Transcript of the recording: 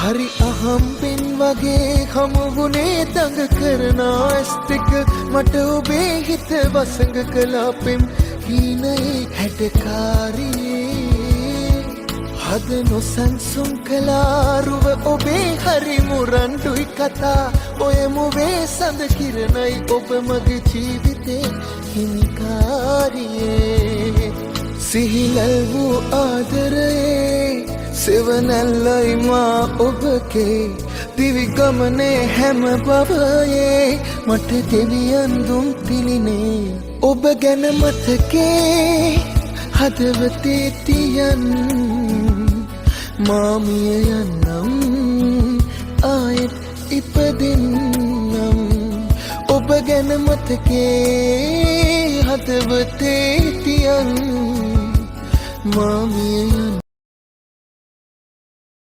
හරි අහම්බෙන් වගේ හමුුණේ දඟ කරන ඇස්තික මට ඔබේ හිත වසඟ කළා පෙම් හීනයේ හැඩකාරියේ හද නොසන්සුන් කලාරුව ඔබේ හරි මුරන්ඩුයි කතා ඔය මුවේ සඳ කිරණයි ඔබ මගේ ජීවිතේ හිමිකාරියේ සිහිලල් වූ ආදරයේ සෙවනැල්ලයි මා ඔබගේ දිවිගමනේ හැම බවයේ මට දෙවියන් දුම් පිළිනේ ඔබ ගැන මතකේ හදවතේ තියන් මාමිය යන්නම් ආයෙත් ඉපදෙන්නම් ඔබ ගැන මතකේ හදවතේ තියන් මාමිය යන්නම්